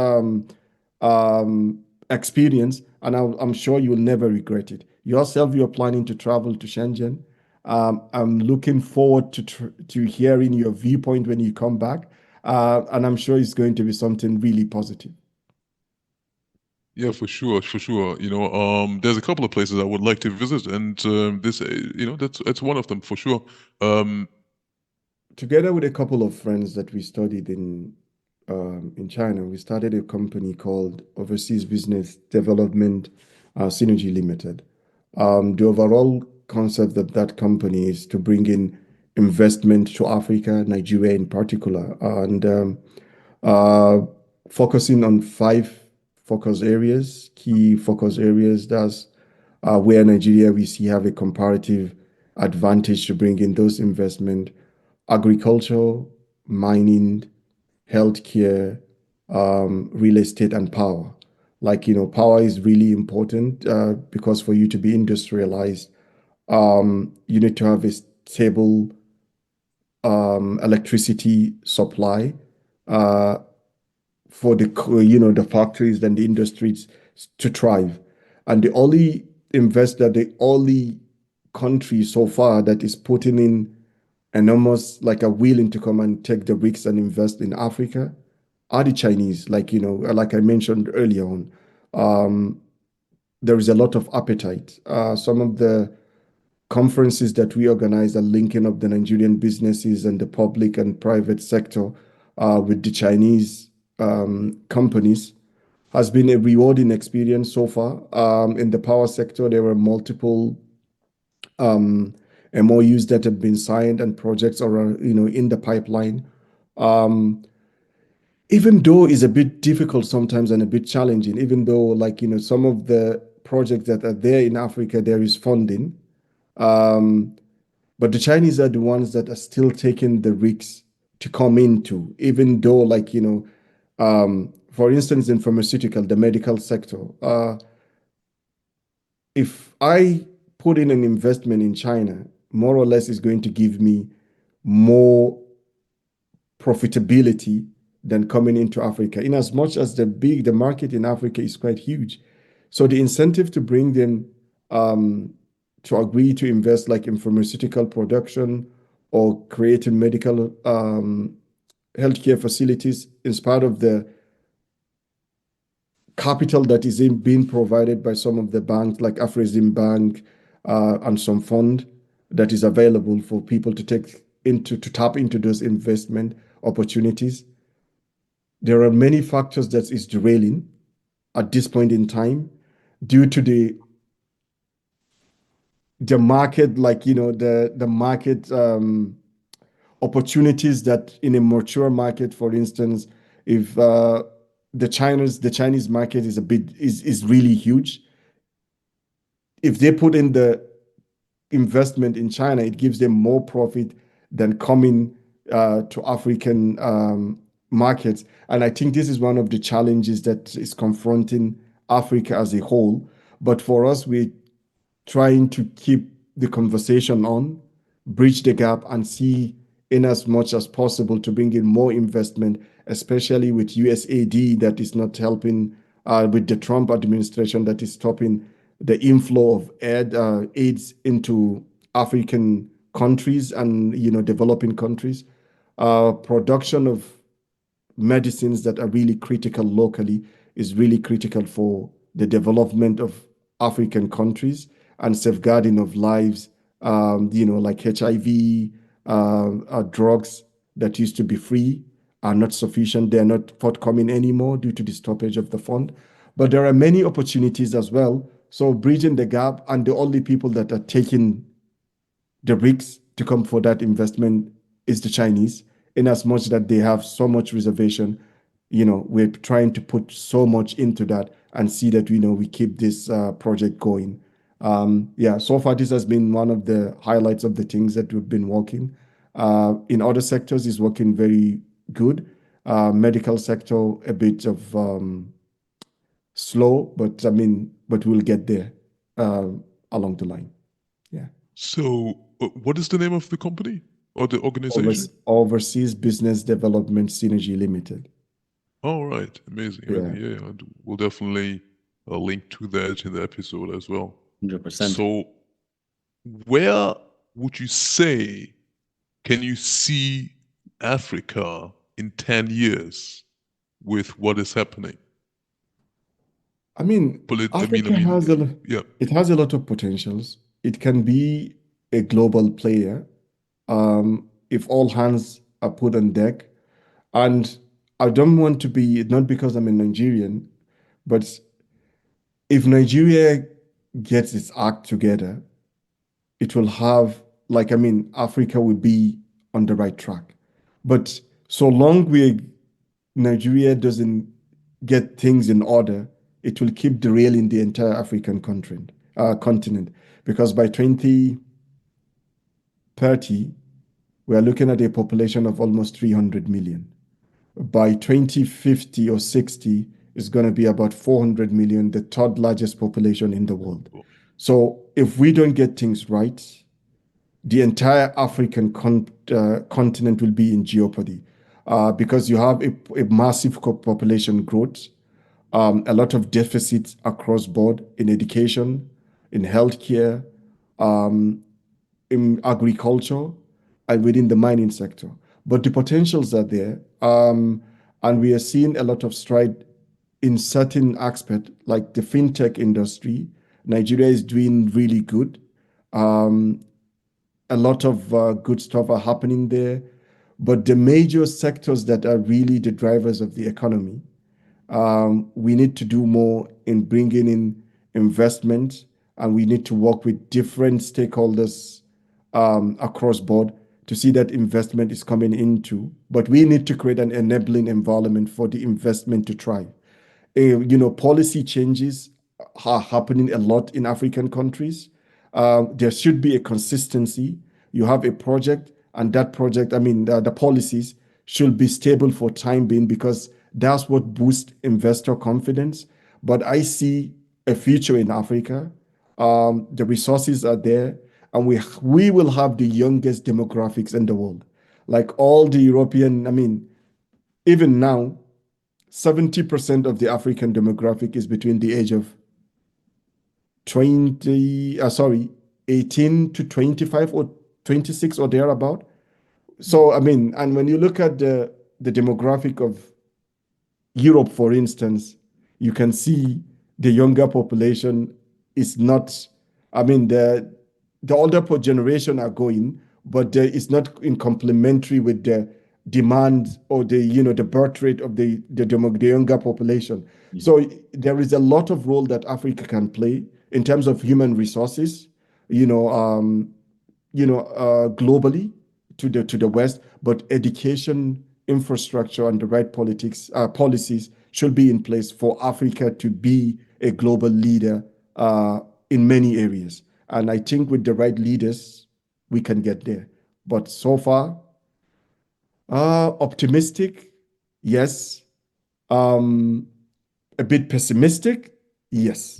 Speaker 1: experience, and I'm sure you'll never regret it. Yourself, you're planning to travel to Shenzhen, I'm looking forward to hearing your viewpoint when you come back, and I'm sure it's going to be something really positive.
Speaker 2: Yeah, for sure, for sure. There's a couple of places I would like to visit, and this, that's one of them for sure. Um,
Speaker 1: Together with a couple of friends that we studied in China, we started a company called Overseas Business Development Synergy Limited. The overall concept of that company is to bring in investment to Africa, Nigeria in particular, and uh, focusing on five focus areas, key focus areas. That's where Nigeria we see have a comparative advantage to bring in those investment: agriculture, mining, healthcare, real estate, and power. Like, power is really important because for you to be industrialized, you need to have a stable electricity supply uh, for the factories and the industries to thrive. And the only country so far that is putting in enormous, like, are willing to come and take the risks and invest in Africa are the Chinese. Like, like I mentioned earlier on, um, there is a lot of appetite. Some of the conferences that we organize are linking up the Nigerian businesses and the public and private sector with the Chinese companies. Has been a rewarding experience so far. In the power sector, there were multiple MOUs that have been signed and projects are in the pipeline. Um, Even though it's a bit difficult sometimes and a bit challenging, even though, like, some of the projects that are there in Africa, there is funding. Um, but the Chinese are the ones that are still taking the risks to come into, even though, like, for instance, in pharmaceutical, the medical sector, if I put in an investment in China, more or less is going to give me more profitability than coming into Africa, in as much as the market in Africa is quite huge. So the incentive to bring them to agree to invest, like in pharmaceutical production or creating medical healthcare facilities, is part of the capital that is being provided by some of the banks, like Afrexim Bank, and some fund that is available for people to tap into those investment opportunities. There are many factors that is derailing at this point in time due to the market, like, the market opportunities that in a mature market, for instance, if the Chinese market is really huge. If they put in the investment in China, it gives them more profit than coming to African markets. And I think this is one of the challenges that is confronting Africa as a whole. But for us, we're trying to keep the conversation on, bridge the gap, and see in as much as possible to bring in more investment, especially with USAID that is not helping, with the Trump administration that is stopping the inflow of aids into African countries and developing countries. Production of medicines that are really critical locally is really critical for the development of African countries and safeguarding of lives, like HIV, drugs that used to be free are not sufficient. They're not forthcoming anymore due to the stoppage of the fund. But there are many opportunities as well. So bridging the gap, and the only people that are taking the risks to come for that investment is the Chinese, in as much that they have so much reservation. We're trying to put so much into that and see that we keep this project going. Yeah, so far this has been one of the highlights of the things that we've been working. In other sectors, is working very good. Medical sector a bit of slow, but but we'll get there along the line. Yeah.
Speaker 2: so, what is the name of the company or the organization?
Speaker 1: Overseas Business Development Synergy Limited.
Speaker 2: All right, amazing,
Speaker 1: Yeah.
Speaker 2: amazing. Yeah, and we'll definitely link to that in the episode as well.
Speaker 3: 100%.
Speaker 2: So, where would you say, can you see Africa in 10 years with what is happening?
Speaker 1: I mean, Africa has
Speaker 2: yeah.
Speaker 1: it has a lot of potentials. It can be a global player if all hands are put on deck. And I don't want to be, not because I'm a Nigerian, but if Nigeria gets its act together, it will have, like, I mean, Africa will be on the right track. But so long Nigeria doesn't get things in order, it will keep derailing the entire African continent. Because by 2030, we are looking at a population of almost 300 million. By 2050 or 60, it's going to be about 400 million, the third largest population in the world. So if we don't get things right, the entire African continent will be in jeopardy because you have a massive population growth, a lot of deficits across board in education, in healthcare, in agriculture, and within the mining sector. But the potentials are there, and we are seeing a lot of stride in certain aspects, like the fintech industry. Nigeria is doing really good. A lot of good stuff are happening there. But the major sectors that are really the drivers of the economy, we need to do more in bringing in investment, and we need to work with different stakeholders across board to see that investment is coming into. But we need to create an enabling environment for the investment to thrive. Policy changes are happening a lot in African countries. There should be a consistency. You have a project, and that project, I mean, the policies should be stable for time being because that's what boosts investor confidence. But I see a future in Africa. The resources are there, and we will have the youngest demographics in the world. Like all the European, I mean, even now, 70% of the African demographic is between the age of 18 to 25 or 26 or thereabout. So, I mean, and when you look at the demographic of Europe, for instance, you can see the younger population is not, I mean, the older generation are going, but it's not in complementary with the demand or the birth rate of the younger population. So there is a lot of role that Africa can play in terms of human resources, you know, um, globally to the West, but education, infrastructure, and the right policies should be in place for Africa to be a global leader in many areas. And I think with the right leaders, we can get there. But so far, optimistic, yes. A bit pessimistic, yes.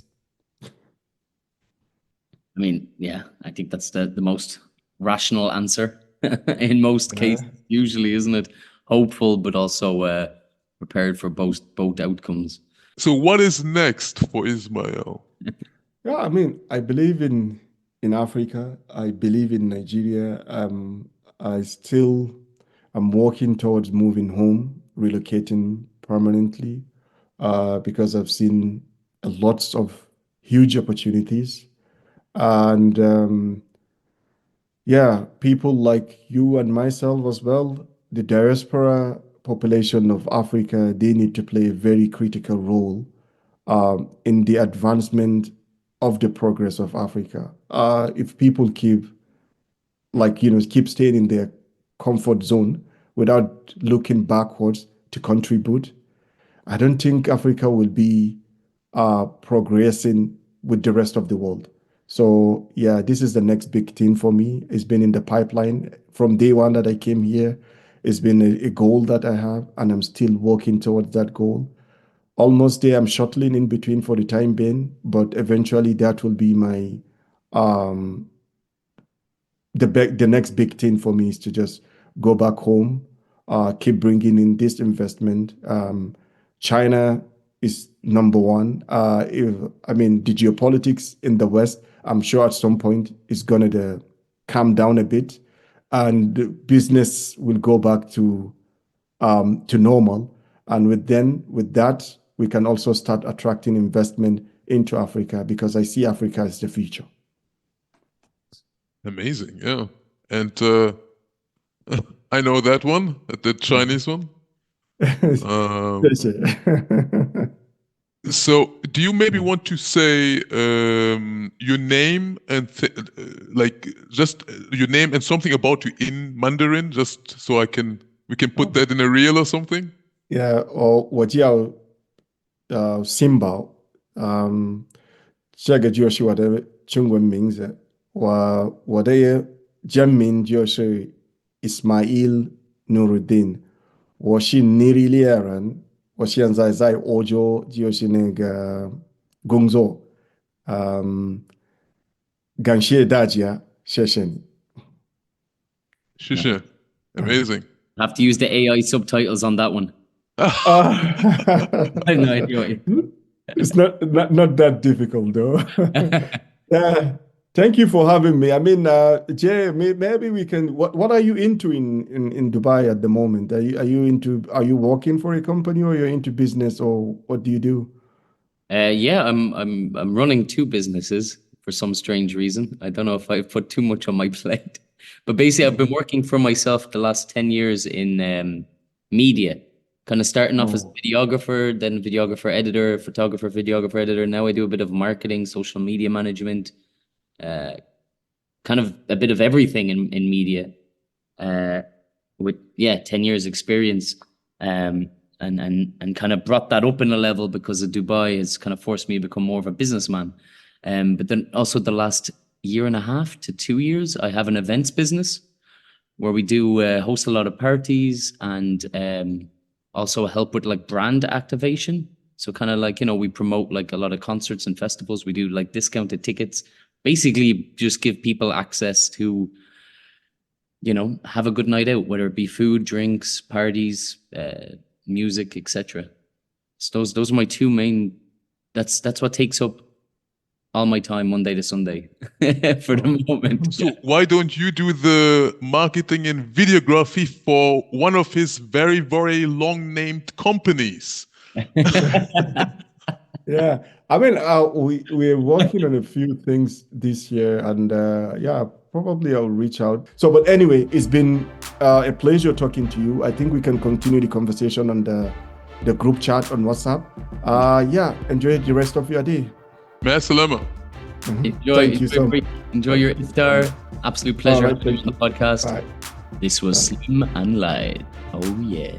Speaker 3: I mean, yeah, I think that's the most rational answer in most cases, usually, isn't it? Hopeful, but also prepared for both outcomes.
Speaker 2: So what is next for Ismail?
Speaker 1: Yeah, I mean, I believe in Africa. I believe in Nigeria. I'm working towards moving home, relocating permanently, because I've seen lots of huge opportunities. And yeah, people like you and myself as well, the diaspora population of Africa, they need to play a very critical role in the advancement of the progress of Africa. If people keep staying in their comfort zone without looking backwards to contribute, I don't think Africa will be progressing with the rest of the world. So yeah, this is the next big thing for me. It's been in the pipeline from day one that I came here. It's been a goal that I have, and I'm still working towards that goal. Almost there, I'm shuttling in between for the time being, but eventually that will be my um the next big thing for me is to just go back home, keep bringing in this investment. China is number one. I mean, the geopolitics in the West, I'm sure at some point is gonna calm down a bit, and business will go back to normal. And with that, we can also start attracting investment into Africa, because I see Africa as the future.
Speaker 2: Amazing, yeah. And I know that one, the Chinese one. So, do you maybe want to say your name and just your name and something about you in Mandarin, just so we can put that in a reel or something?
Speaker 1: Yeah, 我叫Simba，这个就是我的中文名字。我的真名就是 Ismail Nurudeen，我是尼日利亚人，我现在在欧洲就是那个工作。感谢大家，谢谢你。
Speaker 2: 谢谢. Amazing.
Speaker 3: Have to use the AI subtitles on that one. I have no idea what
Speaker 1: It's not that difficult though. Thank you for having me. I mean, Jay, maybe we can. What are you into in Dubai at the moment? Are you working for a company, or you're into business, or what do you do?
Speaker 3: Yeah, I'm running two businesses for some strange reason. I don't know if I've put too much on my plate, but basically I've been working for myself the last 10 years in media, kind of starting off as a videographer, then videographer, editor, photographer, videographer, editor. Now I do a bit of marketing, social media management, kind of a bit of everything in media, with 10 years experience. And kind of brought that up in a level because of Dubai has kind of forced me to become more of a businessman. But then also the last year and a half to 2 years, I have an events business where we do host a lot of parties and also help with like brand activation. So kind of like, we promote like a lot of concerts and festivals. We do like discounted tickets, basically just give people access to, have a good night out, whether it be food, drinks, parties, music, etc. So those are my two main. That's what takes up all my time Monday to Sunday for the moment.
Speaker 2: So why don't you do the marketing and videography for one of his very, very long named companies?
Speaker 1: Yeah, I mean, we're working on a few things this year, and probably I'll reach out. So, but anyway, it's been a pleasure talking to you. I think we can continue the conversation on the group chat on WhatsApp. Enjoy the rest of your day.
Speaker 2: Ma salama.
Speaker 3: Enjoy your iftar. Absolute pleasure
Speaker 1: All right,
Speaker 3: having you on the podcast.
Speaker 1: Bye.
Speaker 3: This was Slim and Light. Oh yeah.